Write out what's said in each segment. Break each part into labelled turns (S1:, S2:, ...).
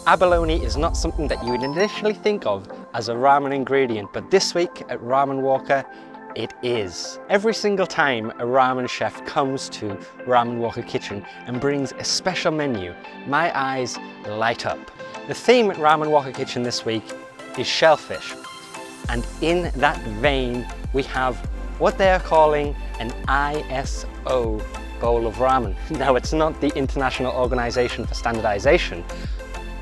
S1: Abalone is not something that you would initially think of as a ramen ingredient, but this week at Ramen Walker, it is. Every single time a ramen chef comes to Ramen Walker Kitchen and brings a special menu, my eyes light up. The theme at Ramen Walker Kitchen this week is shellfish. And in that vein, we have what they are calling an ISO bowl of ramen. Now, it's not the International Organization for Standardization,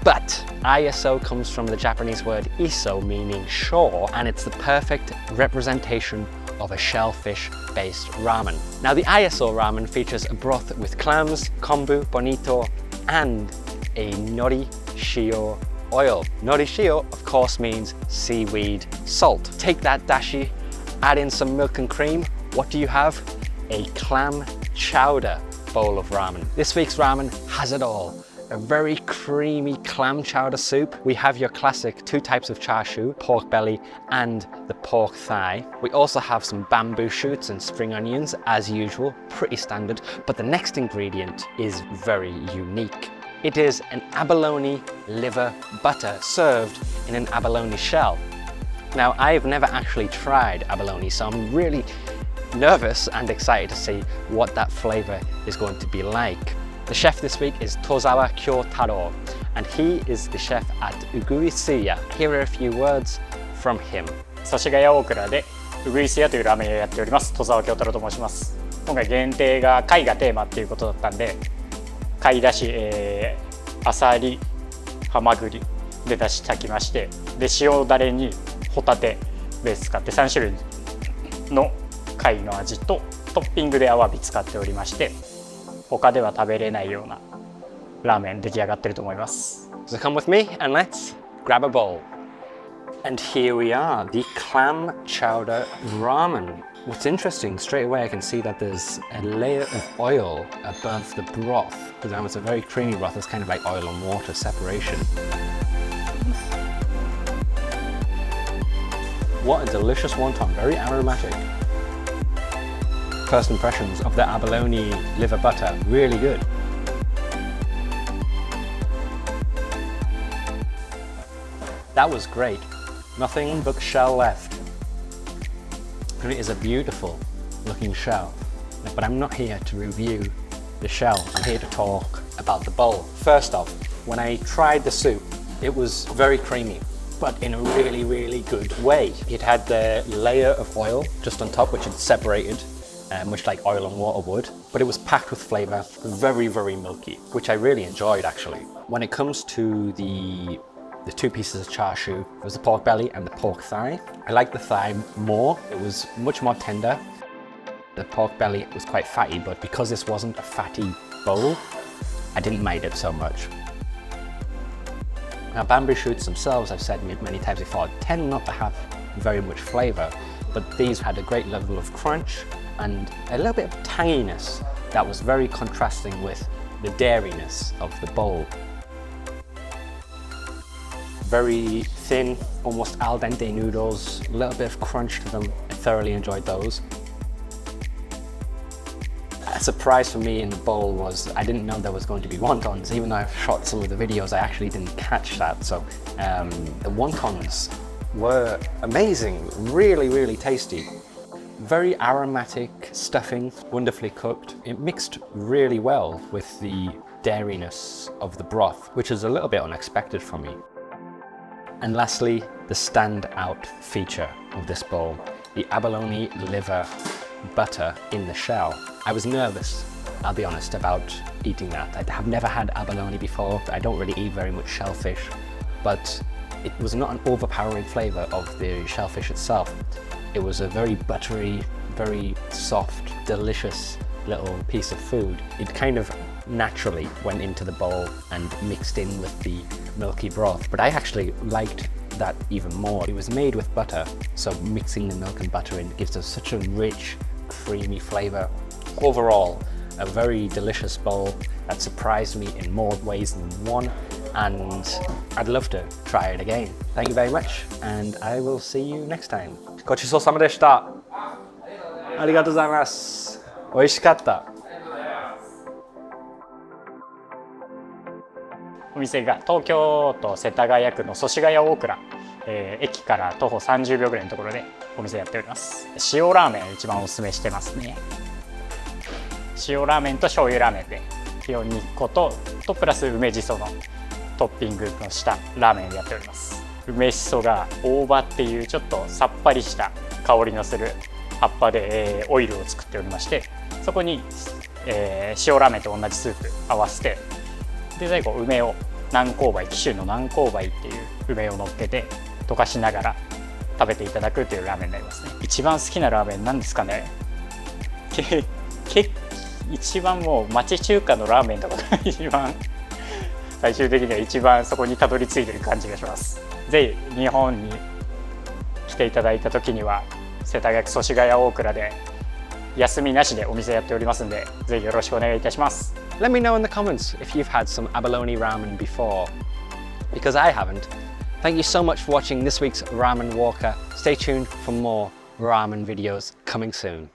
S1: but ISO comes from the Japanese word iso, meaning shore, and it's the perfect representation of a shellfish-based ramen. Now, the ISO ramen features a broth with clams, kombu, bonito, and a nori shio oil. Nori shio, of course, means seaweed salt. Take that dashi, add in some milk and cream. What do you have? A clam chowder bowl of ramen. This week's ramen has it all. A very creamy clam chowder soup. We have your classic two types of chashu, pork belly and the pork thigh. We also have some bamboo shoots and spring onions, as usual, pretty standard. But the next ingredient is very unique. It is an abalone liver butter served in an abalone shell. Now, I've never actually tried abalone, so I'm really nervous and excited to see what that flavor is going to be like. The chef this week is Tozawa Kyotaro, and he is the chef at Uguisuya. Here are a few words from him.
S2: 祖師ヶ谷大倉でうぐいすやというラーメン屋をやっております戸沢京太郎と申します。今回限定が貝がテーマっていうことだったんで、貝だし、あさり、はまぐりでだし炊きまして、で塩だれにホタテベース使って3種類の貝の味とトッピングでアワビ使っておりまして、他では食べれないようなラーメン出来上がってると思います。
S1: So come with me and let's grab a bowl. And here we are, the clam chowder ramen. What's interesting, straight away I can see that there's a layer of oil above the broth. Because it's a very creamy broth, it's kind of like oil and water separation. What a delicious wonton, very aromatic. First impressions of the abalone liver butter, really good. That was great. Nothing but shell left. And it is a beautiful looking shell. But I'm not here to review the shell. I'm here to talk about the bowl. First off, when I tried the soup, it was very creamy, but in a really, really good way. It had the layer of oil just on top, which had separated, much like oil and water would, but it was packed with flavor, very, very milky, which I really enjoyed actually. When it comes to the two pieces of chashu, it was the pork belly and the pork thigh. I liked the thigh more, it was much more tender. The pork belly was quite fatty, but because this wasn't a fatty bowl, I didn't mind it so much. Now, bamboo shoots themselves, I've said many times before, tend not to have very much flavor, but these had a great level of crunch and a little bit of tanginess that was very contrasting with the dairiness of the bowl. Very thin, almost al dente noodles, a little bit of crunch to them. I thoroughly enjoyed those. A surprise for me in the bowl was I didn't know there was going to be wontons. Even though I've shot some of the videos, I actually didn't catch that. So the wontons were amazing, really, really tasty. Very aromatic stuffing, wonderfully cooked. It mixed really well with the dairiness of the broth, which is a little bit unexpected for me. And lastly, the standout feature of this bowl, the abalone liver butter in the shell. I was nervous, I'll be honest, about eating that. I have never had abalone before. I don't really eat very much shellfish, but it was not an overpowering flavor of the shellfish itself. It was a very buttery, very soft, delicious little piece of food. It kind of naturally went into the bowl and mixed in with the milky broth, but I actually liked that even more. It was made with butter, so mixing the milk and butter in gives us such a rich, creamy flavor. Overall, a very delicious bowl that surprised me in more ways than one, and I'd love to try it again. Thank you very much, and I will see you next time. ごちそうさまでした。ありがとうございます。美味しかった。
S2: こ店が東京都世田谷区の祖師ヶ谷大倉、駅から徒歩30秒ぐらいのところでお店やっております。塩ラーメン一番おすすめしてますね。塩ラーメンと醤油ラーメンで基本2個とプラス梅しそのトッピングのしたラーメンをやっております。梅しそが大葉っていうちょっとさっぱりした香りのする葉っぱで、オイルを作っておりまして、そこに、塩ラーメンと同じスープ合わせて、で最後梅を南高梅、紀州の南高梅っていう梅を乗っけて溶かしながら食べていただくというラーメンになりますね。一番好きなラーメンなんですかね。一番もう町中華のラーメンとかが一番最終的には一番そこにたどり着いてる感じがします。ぜひ日本に来ていただいた時には世田谷区祖師ヶ谷大倉で休みなしでお店やっておりますんで、ぜひよろしくお願いいたします。
S1: Let me know in the comments if you've had some abalone ramen before, because I haven't. Thank you so much for watching this week's Ramen Walker. Stay tuned for more ramen videos coming soon.